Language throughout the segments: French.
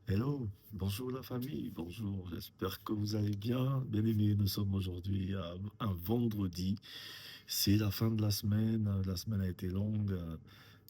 Hello, bonjour la famille, bonjour, j'espère que vous allez bien. Bien aimés, nous sommes aujourd'hui à un vendredi. C'est la fin de la semaine a été longue,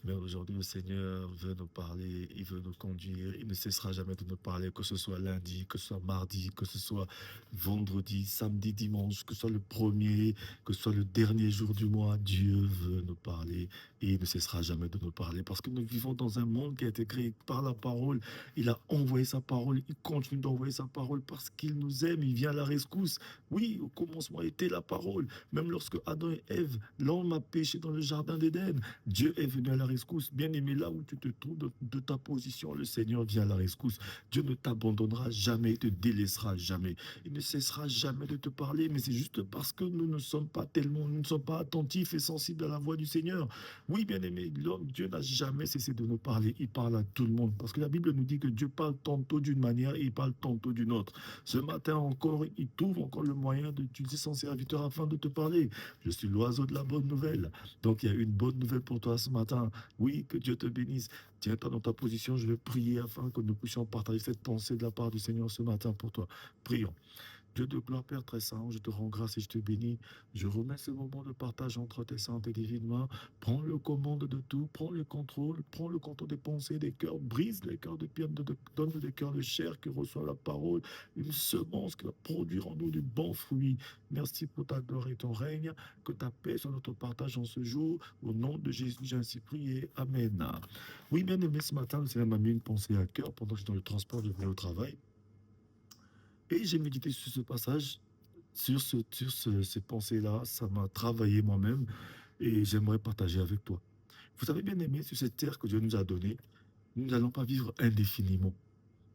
mais aujourd'hui le Seigneur veut nous parler, il veut nous conduire, il ne cessera jamais de nous parler, que ce soit lundi, que ce soit mardi, que ce soit vendredi, samedi, dimanche, que ce soit le premier, que ce soit le dernier jour du mois, Dieu veut nous parler et il ne cessera jamais de nous parler parce que nous vivons dans un monde qui a été créé par la parole. Il a envoyé sa parole, il continue d'envoyer sa parole parce qu'il nous aime, il vient à la rescousse. Oui, au commencement était la parole. Même lorsque Adam et Ève, l'homme a péché dans le jardin d'Éden, Dieu est venu à la rescousse. Bien aimé, là où tu te trouves de ta position, le Seigneur vient à la rescousse. Dieu ne t'abandonnera jamais, il te délaissera jamais. Il ne cessera jamais de te parler, mais c'est juste parce que nous ne sommes pas tellement, nous ne sommes pas attentifs et sensibles à la voix du Seigneur. Oui, bien aimé, l'homme, Dieu n'a jamais cessé de nous parler. Il parle à tout le monde. Parce que la Bible nous dit que Dieu parle tantôt d'une manière et il parle tantôt d'une autre. Ce matin encore, il trouve encore le moyen d'utiliser son serviteur afin de te parler. Je suis l'oiseau de la bonne nouvelle. Donc, il y a une bonne nouvelle pour toi ce matin. Oui, que Dieu te bénisse. Tiens-toi dans ta position. Je vais prier afin que nous puissions partager cette pensée de la part du Seigneur ce matin pour toi. Prions. Dieu de gloire, Père très saint, je te rends grâce et je te bénis. Je remets ce moment de partage entre tes saintes et divines mains. Prends le commande de tout, prends le contrôle des pensées, des cœurs, brise les cœurs de pierre, donne des cœurs de chair qui reçoivent la parole, une semence qui va produire en nous du bon fruit. Merci pour ta gloire et ton règne, que ta paix soit notre partage en ce jour. Au nom de Jésus, j'ai ainsi prié. Amen. Oui, bien aimé, ce matin, le Seigneur m'a mis une pensée à cœur pendant que j'étais dans le transport, je venais au travail. Et j'ai médité sur ce passage, ces pensées-là. Ça m'a travaillé moi-même et j'aimerais partager avec toi. Vous avez bien aimé sur cette terre que Dieu nous a donnée, nous n'allons pas vivre indéfiniment.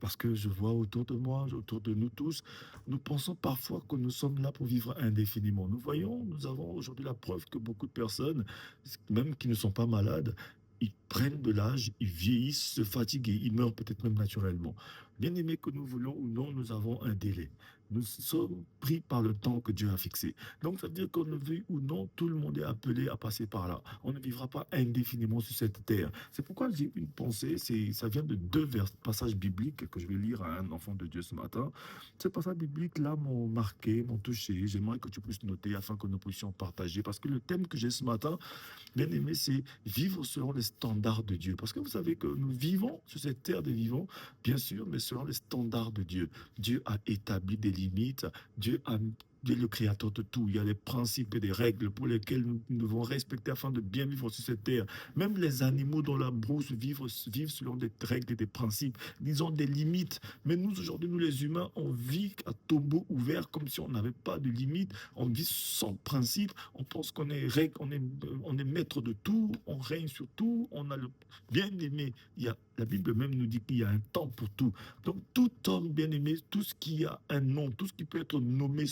Parce que je vois autour de moi, autour de nous tous, nous pensons parfois que nous sommes là pour vivre indéfiniment. Nous voyons, nous avons aujourd'hui la preuve que beaucoup de personnes, même qui ne sont pas malades, ils prennent de l'âge, ils vieillissent, se fatiguent et ils meurent peut-être même naturellement. Bien aimé que nous voulons ou non, nous avons un délai. Nous sommes pris par le temps que Dieu a fixé. Donc, ça veut dire qu'on le veuille ou non, tout le monde est appelé à passer par là. On ne vivra pas indéfiniment sur cette terre. C'est pourquoi j'ai une pensée, ça vient de deux passages bibliques que je vais lire à un enfant de Dieu ce matin. Ces passages bibliques-là m'ont marqué, m'ont touché. J'aimerais que tu puisses noter afin que nous puissions partager. Parce que le thème que j'ai ce matin, bien aimé, c'est vivre selon les standards de Dieu. Parce que vous savez que nous vivons sur cette terre des vivants, bien sûr, mais selon les standards de Dieu. Dieu a établi des limites. Dieu est le créateur de tout. Il y a des principes et des règles pour lesquelles nous devons respecter afin de bien vivre sur cette terre. Même les animaux dans la brousse vivent selon des règles et des principes. Ils ont des limites. Mais nous, aujourd'hui, nous les humains, on vit à tombeau ouvert comme si on n'avait pas de limites. On vit sans principe. On pense qu'on est règle, on est maître de tout. On règne sur tout. On a le bien aimé. La Bible même nous dit qu'il y a un temps pour tout. Donc, tout homme bien aimé, tout ce qui a un nom, tout ce qui peut être nommé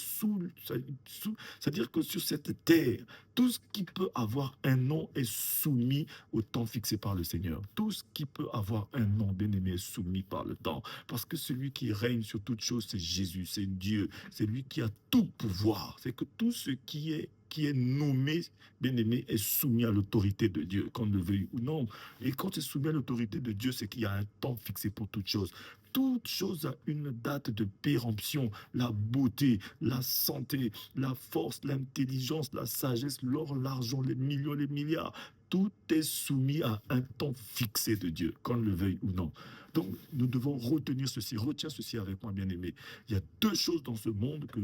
c'est-à-dire que sur cette terre, tout ce qui peut avoir un nom est soumis au temps fixé par le Seigneur. Tout ce qui peut avoir un nom, bien aimé, est soumis par le temps. Parce que celui qui règne sur toute chose, c'est Jésus, c'est Dieu. C'est lui qui a tout pouvoir. C'est que tout ce qui est nommé, bien aimé, est soumis à l'autorité de Dieu, qu'on le veuille ou non. Et quand c'est soumis à l'autorité de Dieu, c'est qu'il y a un temps fixé pour toute chose. Toute chose a une date de péremption. La beauté, la santé, la force, l'intelligence, la sagesse, l'or, l'argent, les millions, les milliards. Tout est soumis à un temps fixé de Dieu, qu'on le veuille ou non. Donc, nous devons retenir ceci. Retiens ceci avec moi, bien-aimé. Il y a deux choses dans ce monde que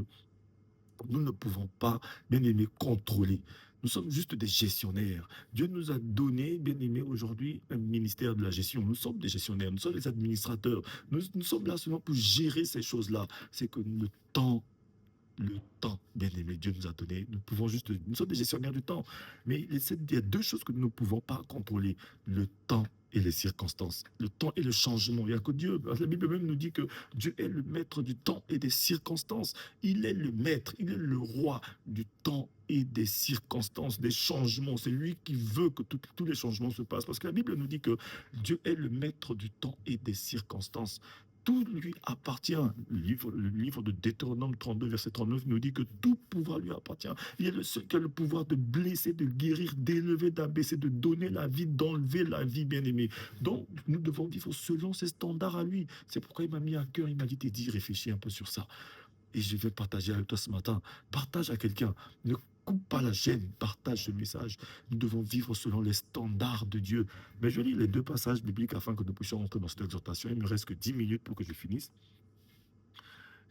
nous ne pouvons pas, bien aimé, contrôler. Nous sommes juste des gestionnaires. Dieu nous a donné, bien aimé, aujourd'hui un ministère de la gestion. Nous sommes des gestionnaires, nous sommes des administrateurs. Nous sommes là seulement pour gérer ces choses-là. C'est que le temps, bien aimé, Dieu nous a donné. Nous pouvons juste, nous sommes des gestionnaires du temps. Mais il y a deux choses que nous ne pouvons pas contrôler. Le temps et les circonstances. Le temps et le changement. Il n'y a que Dieu. La Bible même nous dit que Dieu est le maître du temps et des circonstances. Il est le maître, il est le roi du temps et des circonstances, des changements. C'est lui qui veut que tous les changements se passent. Parce que la Bible nous dit que Dieu est le maître du temps et des circonstances. tout lui appartient. Le livre de Deutéronome 32, verset 39 nous dit que tout pouvoir lui appartient. Il est le seul qui a le pouvoir de blesser, de guérir, d'élever, d'abaisser, de donner la vie, d'enlever la vie, bien-aimé. Donc, nous devons vivre selon ses standards à lui. C'est pourquoi il m'a mis à cœur, il m'a dit, Teddy, réfléchis un peu sur ça. Et je vais partager avec toi ce matin. Partage à quelqu'un. Ne coupe pas la chaîne. Partage ce message. Nous devons vivre selon les standards de Dieu. Mais je lis les deux passages bibliques afin que nous puissions entrer dans cette exhortation. Il me reste que 10 minutes pour que je finisse.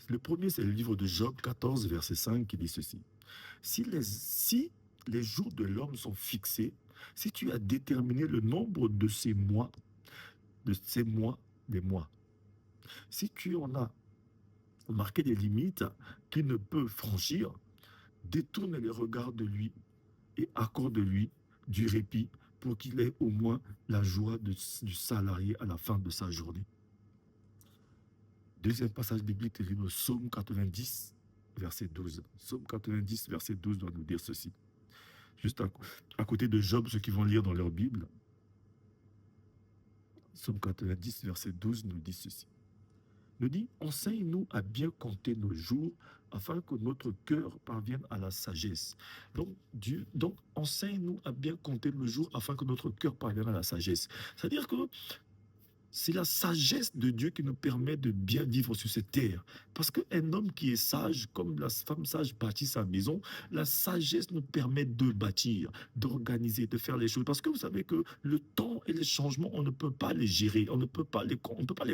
Le premier, c'est le livre de Job 14, verset 5, qui dit ceci. Si les jours de l'homme sont fixés, si tu as déterminé le nombre de ces mois, des mois, si tu en as marqué des limites qu'il ne peut franchir, détourne les regards de lui et accorde-lui du répit pour qu'il ait au moins la joie du salarié à la fin de sa journée. Deuxième passage biblique, c'est le Psaume 90, verset 12. Psaume 90, verset 12 doit nous dire ceci. Juste à côté de Job, ceux qui vont lire dans leur Bible, Psaume 90, verset 12 nous dit ceci. Nous dit, enseigne-nous à bien compter nos jours afin que notre cœur parvienne à la sagesse. Donc enseigne-nous à bien compter nos jours afin que notre cœur parvienne à la sagesse. C'est-à-dire que c'est la sagesse de Dieu qui nous permet de bien vivre sur cette terre. Parce qu'un homme qui est sage, comme la femme sage bâtit sa maison, la sagesse nous permet de bâtir, d'organiser, de faire les choses. Parce que vous savez que le temps et les changements, on ne peut pas les gérer, on ne peut pas les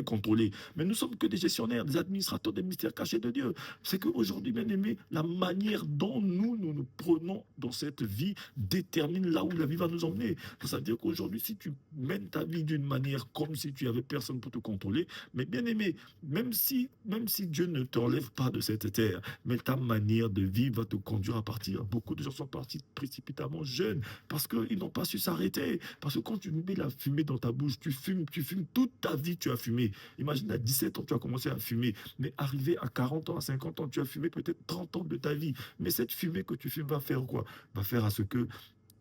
contrôler. Mais nous sommes que des gestionnaires, des administrateurs des mystères cachés de Dieu. C'est qu'aujourd'hui, bien aimé, la manière dont nous prenons dans cette vie détermine là où la vie va nous emmener. Ça veut dire qu'aujourd'hui, si tu mènes ta vie d'une manière comme si tu avait personne pour te contrôler, mais bien aimé, même si Dieu ne t'enlève pas de cette terre, mais ta manière de vivre va te conduire à partir. Beaucoup de gens sont partis précipitamment jeunes parce qu'ils n'ont pas su s'arrêter. Parce que quand tu mets la fumée dans ta bouche, tu fumes toute ta vie, tu as fumé. Imagine à 17 ans, tu as commencé à fumer, mais arrivé à 40 ans, à 50 ans, tu as fumé peut-être 30 ans de ta vie. Mais cette fumée que tu fumes va faire quoi? Va faire à ce que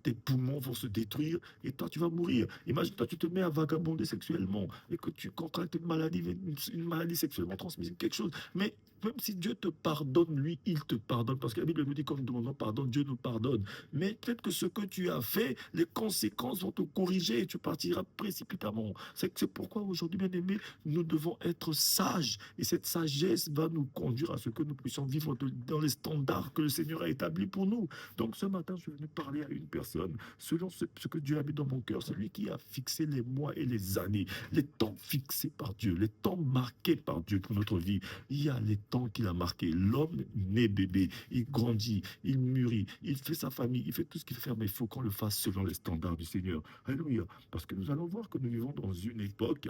tes poumons vont se détruire et toi, tu vas mourir. Imagine, toi, tu te mets à vagabonder sexuellement et que tu contractes une maladie sexuellement transmissible, quelque chose. Mais même si Dieu te pardonne, lui, il te pardonne. Parce que la Bible nous dit, quand nous demandons pardon, Dieu nous pardonne. Mais peut-être que ce que tu as fait, les conséquences vont te corriger et tu partiras précipitamment. C'est pourquoi aujourd'hui, bien aimé, nous devons être sages. Et cette sagesse va nous conduire à ce que nous puissions vivre dans les standards que le Seigneur a établis pour nous. Donc ce matin, je suis venu parler à une personne selon ce que Dieu a mis dans mon cœur, celui qui a fixé les mois et les années, les temps fixés par Dieu, les temps marqués par Dieu pour notre vie. Il y a les temps qu'il a marqués. L'homme naît bébé, il grandit, il mûrit, il fait sa famille, il fait tout ce qu'il fait faire, mais il faut qu'on le fasse selon les standards du Seigneur. Alléluia. Parce que nous allons voir que nous vivons dans une époque.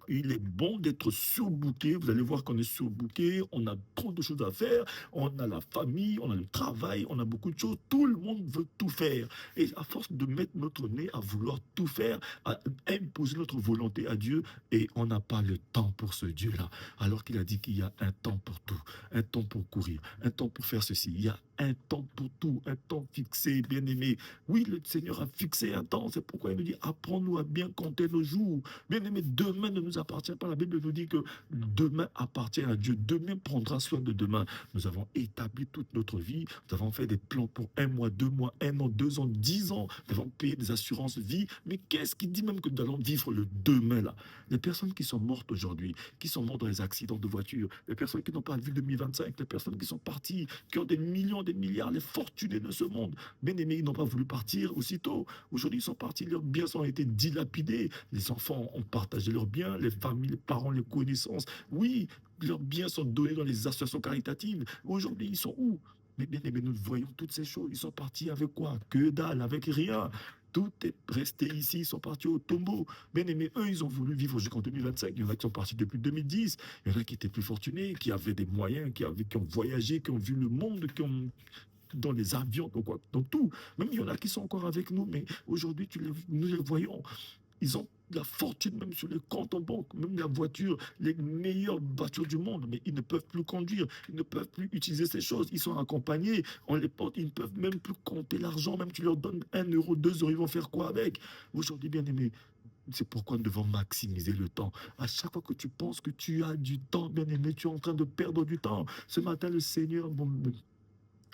Il est bon d'être surbooké. Vous allez voir qu'on est surbooké. On a trop de choses à faire. On a la famille, on a le travail, on a beaucoup de choses. Tout le monde veut tout faire. Et à force de mettre notre nez à vouloir tout faire, à imposer notre volonté à Dieu, et on n'a pas le temps pour ce Dieu-là. Alors qu'il a dit qu'il y a un temps pour tout. Un temps pour courir. Un temps pour faire ceci. Il y a un temps pour tout. Un temps fixé, bien aimé. Oui, le Seigneur a fixé un temps. C'est pourquoi il nous dit, apprends-nous à bien compter nos jours. Bien aimé, demain ne nous appartient pas. La Bible nous dit que demain appartient à Dieu. Demain prendra soin de demain. Nous avons établi toute notre vie. Nous avons fait des plans pour 1 mois, 2 mois, 1 an, 2 ans, 10 ans. Nous avons payé des assurances vie. Mais qu'est-ce qui dit même que nous allons vivre le demain là? Les personnes qui sont mortes aujourd'hui, qui sont mortes dans les accidents de voiture, les personnes qui n'ont pas vu 2025, les personnes qui sont parties, qui ont des millions, des milliards, les fortunés de ce monde. Bien aimés, ils n'ont pas voulu partir aussitôt. Aujourd'hui, ils sont partis, leurs biens ont été dilapidés. Les enfants ont partagé leurs biens, les familles, les parents, les connaissances. Oui, leurs biens sont donnés dans les associations caritatives. Aujourd'hui, ils sont où? Mais bien aimés, nous voyons toutes ces choses. Ils sont partis avec quoi? Que dalle, avec rien. Tout est resté ici, ils sont partis au tombeau. Bien aimés, eux, ils ont voulu vivre jusqu'en 2025. Il y en a qui sont partis depuis 2010. Il y en a qui étaient plus fortunés, qui avaient des moyens, qui ont voyagé, qui ont vu le monde, qui ont dans les avions, dans tout. Même il y en a qui sont encore avec nous, mais aujourd'hui, nous les voyons. Ils ont la fortune même sur les comptes en banque, même la voiture, les meilleures voitures du monde, mais ils ne peuvent plus conduire, ils ne peuvent plus utiliser ces choses. Ils sont accompagnés, on les porte, ils ne peuvent même plus compter l'argent, même tu leur donnes 1 euro, 2 euros, ils vont faire quoi avec? Aujourd'hui, bien aimé, C'est pourquoi nous devons maximiser le temps. À chaque fois que tu penses que tu as du temps, bien aimé, tu es en train de perdre du temps. Ce matin, le Seigneur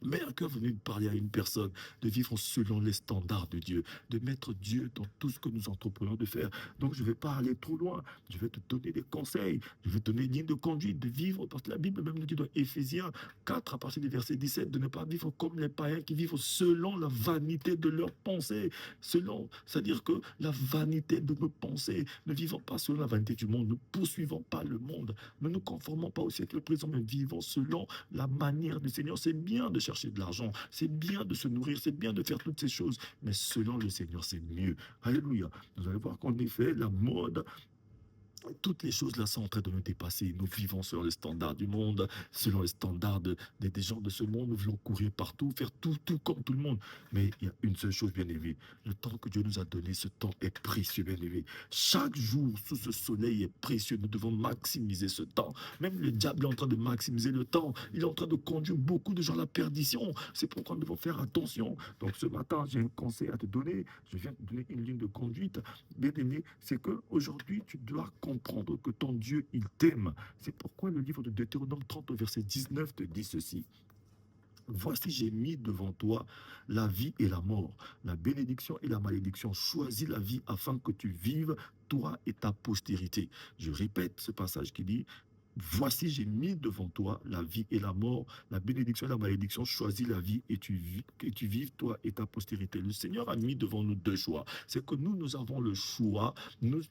mais à cœur venait de parler à une personne, de vivre selon les standards de Dieu, de mettre Dieu dans tout ce que nous entreprenons de faire. Donc, je ne vais pas aller trop loin. Je vais te donner des conseils. Je vais te donner une ligne de conduite, de vivre, parce que la Bible même nous dit dans Éphésiens 4, à partir du verset 17, de ne pas vivre comme les païens qui vivent selon la vanité de leurs pensées. C'est-à-dire que la vanité de nos pensées, ne vivons pas selon la vanité du monde, ne poursuivons pas le monde, ne nous conformons pas au siècle présent, mais vivons selon la manière du Seigneur. C'est bien de chercher de l'argent, c'est bien de se nourrir, c'est bien de faire toutes ces choses, mais selon le Seigneur, c'est mieux. Alléluia. Vous allez voir qu'en effet, la mode, toutes les choses là sont en train de nous dépasser. Nous vivons selon les standards du monde, selon les standards des gens de ce monde. Nous voulons courir partout, faire tout comme tout le monde. Mais il y a une seule chose, bien aimé. Le temps que Dieu nous a donné, ce temps est précieux, bien aimé. Chaque jour sous ce soleil est précieux. Nous devons maximiser ce temps. Même le diable est en train de maximiser le temps. Il est en train de conduire beaucoup de gens à la perdition. C'est pourquoi nous devons faire attention. Donc ce matin, j'ai un conseil à te donner. Je viens te donner une ligne de conduite. Bien aimé, c'est que aujourd'hui tu dois comprendre que ton Dieu, il t'aime. C'est pourquoi le livre de Deutéronome 30, verset 19 te dit ceci. Voici, j'ai mis devant toi la vie et la mort, la bénédiction et la malédiction. Choisis la vie afin que tu vives, toi et ta postérité. Je répète ce passage qui dit, voici, j'ai mis devant toi la vie et la mort, la bénédiction et la malédiction. Choisis la vie et tu vives, toi et ta postérité. Le Seigneur a mis devant nous deux choix. C'est que nous avons le choix.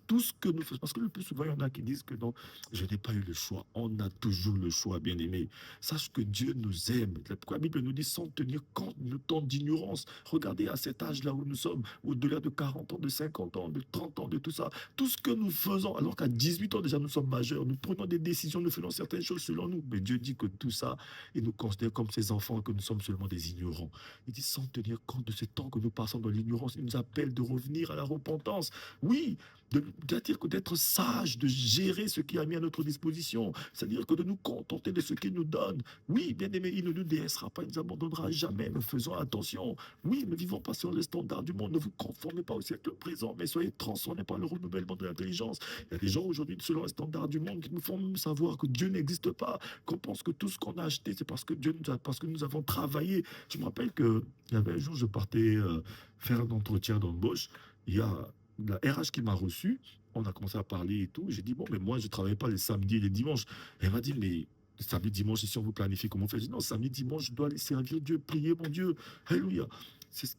Tout ce que nous faisons, parce que le plus souvent, il y en a qui disent que non, je n'ai pas eu le choix. On a toujours le choix, bien aimé. Sache que Dieu nous aime. La Bible nous dit sans tenir compte de temps d'ignorance. Regardez à cet âge-là où nous sommes, au-delà de 40 ans, de 50 ans, de 30 ans, de tout ça. Tout ce que nous faisons, alors qu'à 18 ans déjà nous sommes majeurs, nous prenons des décisions, nous faisons certaines choses selon nous. Mais Dieu dit que tout ça, il nous considère comme ses enfants, que nous sommes seulement des ignorants. Il dit sans tenir compte de ce temps que nous passons dans l'ignorance, il nous appelle de revenir à la repentance. Oui, c'est-à-dire que d'être sage, de gérer ce qu'il a mis à notre disposition, c'est-à-dire que de nous contenter de ce qu'il nous donne. Oui, bien aimé, il ne nous délaissera pas, il ne nous abandonnera jamais, mais faisons attention. Oui, ne vivons pas sur les standards du monde, ne vous conformez pas au siècle présent, mais soyez transformés par le renouvellement de l'intelligence. Il y a des gens aujourd'hui, selon les standards du monde, qui nous font savoir que Dieu n'existe pas, qu'on pense que tout ce qu'on a acheté, c'est parce que parce que nous avons travaillé. Je me rappelle qu'il y avait un jour, je partais faire un entretien d'embauche, il y a la RH qui m'a reçu, on a commencé à parler et tout. J'ai dit, bon, mais moi, je ne travaille pas les samedis et les dimanches. Elle m'a dit, mais samedi, dimanche, si on vous planifie, comment faire? J'ai dit, non, samedi, dimanche, je dois aller servir Dieu, prier mon Dieu. Alléluia.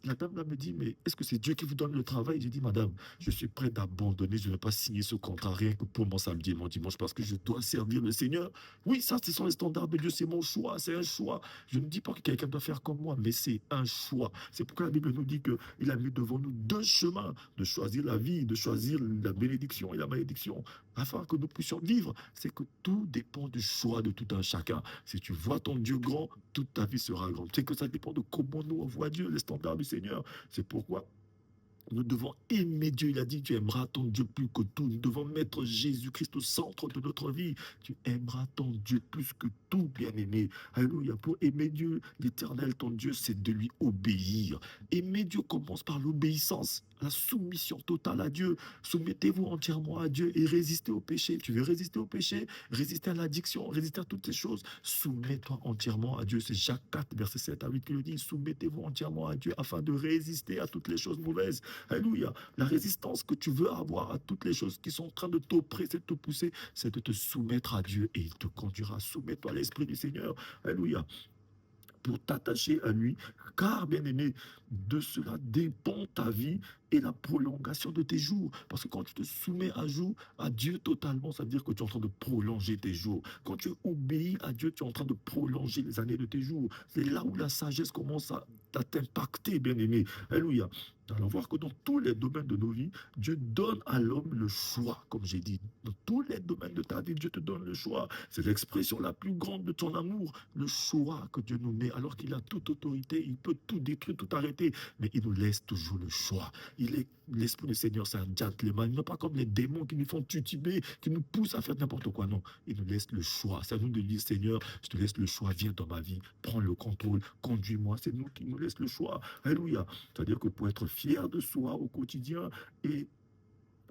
La dame là me dit, mais est-ce que c'est Dieu qui vous donne le travail? J'ai dit, madame, je suis prêt d'abandonner, je ne vais pas signer ce contrat rien que pour mon samedi et mon dimanche parce que je dois servir le Seigneur. Oui, ça, ce sont les standards de Dieu, c'est mon choix, c'est un choix. Je ne dis pas que quelqu'un doit faire comme moi, mais c'est un choix. C'est pourquoi la Bible nous dit qu'il a mis devant nous deux chemins, de choisir la vie, de choisir la bénédiction et la malédiction, afin que nous puissions vivre. C'est que tout dépend du choix de tout un chacun. Si tu vois ton Dieu grand, toute ta vie sera grande. C'est que ça dépend de comment nous on voit Dieu, les standards du Seigneur. C'est pourquoi nous devons aimer Dieu. Il a dit, tu aimeras ton Dieu plus que tout. Nous devons mettre Jésus-Christ au centre de notre vie. Tu aimeras ton Dieu plus que tout, bien-aimé. Alléluia. Pour aimer Dieu, l'Éternel, ton Dieu, c'est de lui obéir. Aimer Dieu commence par l'obéissance, la soumission totale à Dieu. Soumettez-vous entièrement à Dieu et résistez au péché. Tu veux résister au péché, résister à l'addiction, résister à toutes ces choses. Soumets-toi entièrement à Dieu. C'est Jacques 4, verset 7 à 8 qui le dit. Soumettez-vous entièrement à Dieu afin de résister à toutes les choses mauvaises. Alléluia. La résistance que tu veux avoir à toutes les choses qui sont en train de t'oppresser, de te pousser, c'est de te soumettre à Dieu et il te conduira. Soumets-toi à l'Esprit du Seigneur. Alléluia. Pour t'attacher à lui, car, bien-aimé, de cela dépend ta vie et la prolongation de tes jours. Parce que quand tu te soumets à Dieu totalement, ça veut dire que tu es en train de prolonger tes jours. Quand tu obéis à Dieu, tu es en train de prolonger les années de tes jours. C'est là où la sagesse commence à t'impacter, bien-aimé. Alléluia. Allons voir que dans tous les domaines de nos vies, Dieu donne à l'homme le choix, comme j'ai dit. Dans tous les domaines de ta vie, Dieu te donne le choix. C'est l'expression la plus grande de ton amour, le choix que Dieu nous met, alors qu'il a toute autorité, il peut tout détruire, tout arrêter, mais il nous laisse toujours le choix. L'Esprit du Seigneur, c'est un gentleman, non pas comme les démons qui nous font tituber, qui nous poussent à faire n'importe quoi, non. Il nous laisse le choix. C'est à nous de dire, Seigneur, je te laisse le choix, viens dans ma vie, prends le contrôle, conduis-moi. C'est nous qui nous laisse le choix. Alléluia. C'est-à-dire que pour être fier de soi au quotidien et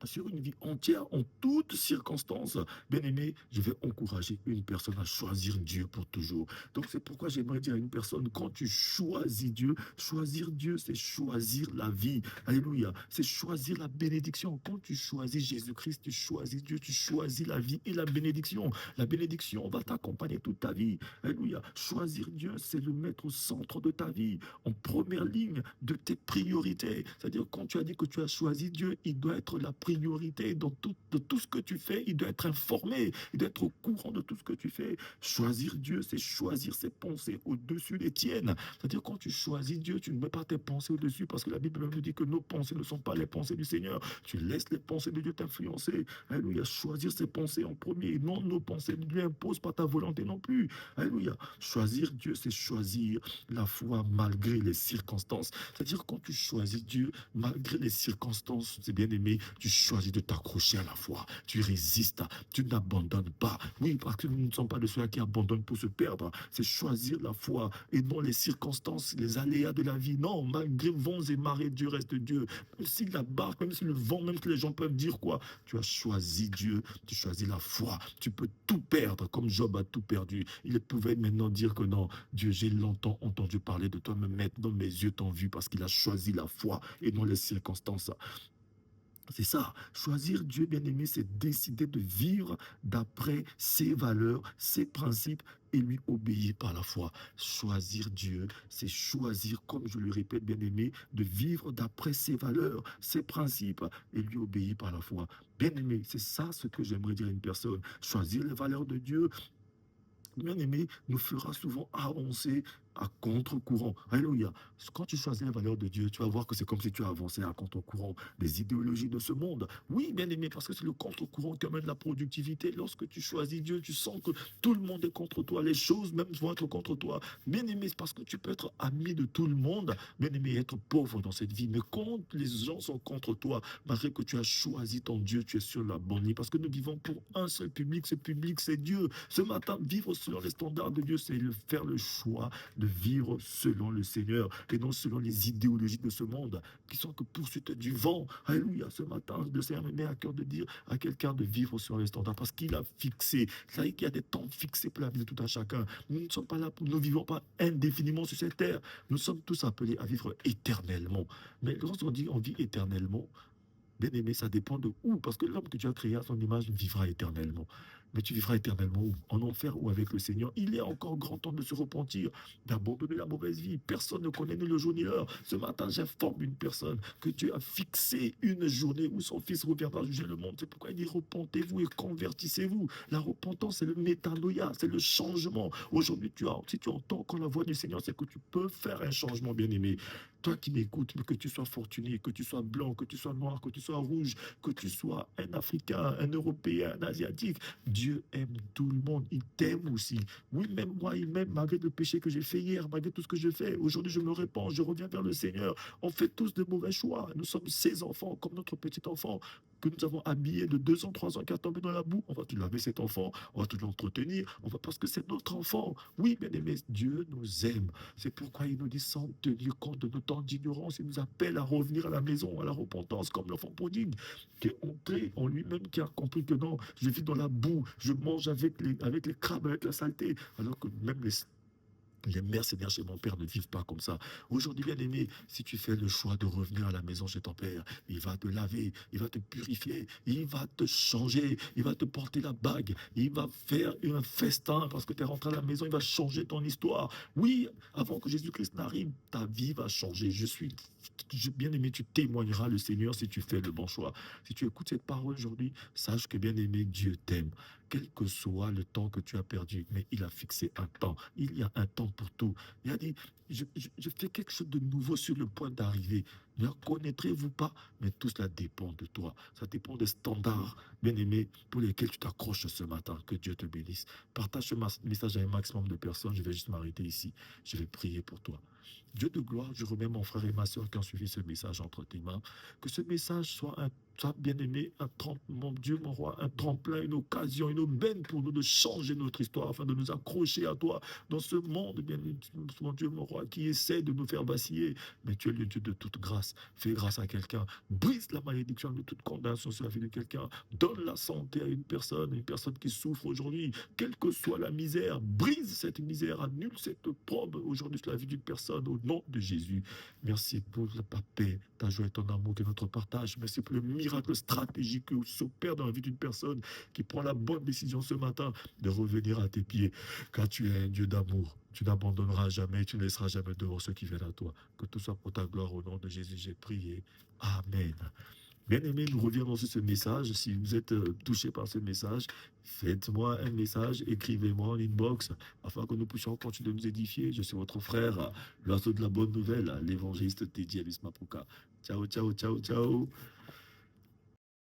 sur une vie entière, en toutes circonstances. Bien aimé, je vais encourager une personne à choisir Dieu pour toujours. Donc c'est pourquoi j'aimerais dire à une personne, quand tu choisis Dieu, choisir Dieu, c'est choisir la vie. Alléluia. C'est choisir la bénédiction. Quand tu choisis Jésus-Christ, tu choisis Dieu, tu choisis la vie et la bénédiction. La bénédiction va t'accompagner toute ta vie. Alléluia. Choisir Dieu, c'est le mettre au centre de ta vie, en première ligne de tes priorités. C'est-à-dire, quand tu as dit que tu as choisi Dieu, il doit être la priorité de tout ce que tu fais. Il doit être informé, il doit être au courant de tout ce que tu fais. Choisir Dieu, c'est choisir ses pensées au-dessus des tiennes. C'est-à-dire, quand tu choisis Dieu, tu ne mets pas tes pensées au-dessus, parce que la Bible nous dit que nos pensées ne sont pas les pensées du Seigneur. Tu laisses les pensées de Dieu t'influencer. Alléluia. Choisir ses pensées en premier, et non nos pensées. Ne lui impose pas ta volonté non plus. Alléluia. Choisir Dieu, c'est choisir la foi malgré les circonstances. C'est-à-dire, quand tu choisis Dieu, malgré les circonstances, c'est bien aimé, tu choisis de t'accrocher à la foi. Tu résistes, tu n'abandonnes pas. Oui, parce que nous ne sommes pas de ceux qui abandonnent pour se perdre. C'est choisir la foi et non les circonstances, les aléas de la vie. Non, malgré vents et marées, Dieu reste Dieu. Même si la barque, même si le vent, même si les gens peuvent dire quoi, tu as choisi Dieu, tu choisis la foi. Tu peux tout perdre comme Job a tout perdu. Il pouvait maintenant dire que non, Dieu, j'ai longtemps entendu parler de toi, mais maintenant mes yeux t'ont vu parce qu'il a choisi la foi et non les circonstances. C'est ça. Choisir Dieu, bien-aimé, c'est décider de vivre d'après ses valeurs, ses principes et lui obéir par la foi. Choisir Dieu, c'est choisir, comme je le répète, bien-aimé, de vivre d'après ses valeurs, ses principes et lui obéir par la foi. Bien-aimé, c'est ça ce que j'aimerais dire à une personne. Choisir les valeurs de Dieu, bien-aimé, nous fera souvent avancer à contre-courant. Alléluia. Quand tu choisis les valeurs de Dieu, tu vas voir que c'est comme si tu avançais à contre-courant des idéologies de ce monde. Oui, bien-aimé, parce que c'est le contre-courant qui amène la productivité. Lorsque tu choisis Dieu, tu sens que tout le monde est contre toi. Les choses même vont être contre toi. Bien-aimé, c'est parce que tu peux être ami de tout le monde, bien-aimé, être pauvre dans cette vie. Mais quand les gens sont contre toi, malgré que tu as choisi ton Dieu, tu es sur la bonne ligne. Parce que nous vivons pour un seul public. Ce public, c'est Dieu. Ce matin, vivre selon les standards de Dieu, c'est faire le choix de vivre selon le Seigneur et non selon les idéologies de ce monde qui sont que poursuite du vent. Alléluia. Ce matin, le Seigneur me met à cœur de dire à quelqu'un de vivre selon les standards parce qu'il a fixé. C'est vrai qu'il y a des temps fixés pour la vie de tout un chacun. Nous ne sommes pas là, nous ne vivons pas indéfiniment sur cette terre. Nous sommes tous appelés à vivre éternellement. Mais lorsqu'on dit on vit éternellement, bien aimé, ça dépend de où. Parce que l'homme que tu as créé à son image vivra éternellement. Mais tu vivras éternellement où? En enfer ou avec le Seigneur? Il est encore grand temps de se repentir, d'abandonner la mauvaise vie. Personne ne connaît ni le jour ni l'heure. Ce matin, j'informe une personne que Dieu a fixé une journée où son Fils reviendra juger le monde. C'est pourquoi il dit repentez-vous et convertissez-vous. La repentance, c'est le métanoïa, c'est le changement. Aujourd'hui, si tu entends encore la voix du Seigneur, c'est que tu peux faire un changement, bien aimé. Toi qui m'écoutes, que tu sois fortuné, que tu sois blanc, que tu sois noir, que tu sois rouge, que tu sois un Africain, un Européen, un Asiatique, Dieu aime tout le monde. Il t'aime aussi. Oui, même moi, il m'aime malgré le péché que j'ai fait hier, malgré tout ce que je fais. Aujourd'hui, je me répands, je reviens vers le Seigneur. On fait tous de mauvais choix. Nous sommes ses enfants, comme notre petit enfant que nous avons habillé de 2 ans, 3 ans, qui a tombé dans la boue. On va tout laver cet enfant, on va tout l'entretenir, parce que c'est notre enfant. Oui, bien aimé, Dieu nous aime. C'est pourquoi il nous dit sans tenir compte de nos temps d'ignorance, il nous appelle à revenir à la maison, à la repentance, comme l'enfant prodigue, qui est entré en lui-même, qui a compris que non, je vis dans la boue, je mange avec les crabes, avec la saleté, alors que même les mercenaires chez mon père ne vivent pas comme ça. Aujourd'hui, bien aimé, si tu fais le choix de revenir à la maison chez ton père, il va te laver, il va te purifier, il va te changer, il va te porter la bague, il va faire un festin parce que tu es rentré à la maison, il va changer ton histoire. Oui, avant que Jésus-Christ n'arrive, ta vie va changer. Bien aimé, tu témoigneras le Seigneur si tu fais le bon choix. Si tu écoutes cette parole aujourd'hui, sache que bien aimé, Dieu t'aime. Quel que soit le temps que tu as perdu, mais il a fixé un temps. Il y a un temps pour tout. Il a dit, je fais quelque chose de nouveau sur le point d'arriver. Ne connaîtrez-vous pas? Mais tout cela dépend de toi. Ça dépend des standards, bien aimé, pour lesquels tu t'accroches ce matin. Que Dieu te bénisse. Partage ce message à un maximum de personnes. Je vais juste m'arrêter ici. Je vais prier pour toi. Dieu de gloire, je remets mon frère et ma soeur qui ont suivi ce message entre tes mains. Que ce message soit bien-aimé, mon Dieu, mon roi, un tremplin, une occasion, une aubaine pour nous de changer notre histoire, afin de nous accrocher à toi dans ce monde, bien, mon Dieu, mon roi, qui essaie de nous faire vaciller. Mais tu es le Dieu de toute grâce. grâce. Fais grâce à quelqu'un. Brise la malédiction de toute condamnation sur la vie de quelqu'un. Donne la santé à une personne qui souffre aujourd'hui, quelle que soit la misère. Brise cette misère, annule cette probe aujourd'hui sur la vie d'une personne au nom de Jésus. Merci pour ta paix, ta joie et ton amour que notre partage. Merci pour le miracle stratégique que s'opère dans la vie d'une personne qui prend la bonne décision ce matin de revenir à tes pieds. Car tu es un Dieu d'amour. Tu n'abandonneras jamais, tu ne laisseras jamais dehors ceux qui viennent à toi. Que tout soit pour ta gloire au nom de Jésus, j'ai prié. Amen. Bien aimé, nous reviendrons sur ce message. Si vous êtes touché par ce message, faites-moi un message, écrivez-moi en inbox afin que nous puissions continuer de nous édifier. Je suis votre frère, l'oiseau de la bonne nouvelle, l'évangéliste Teddy Abismapuka. Ciao, ciao, ciao, ciao.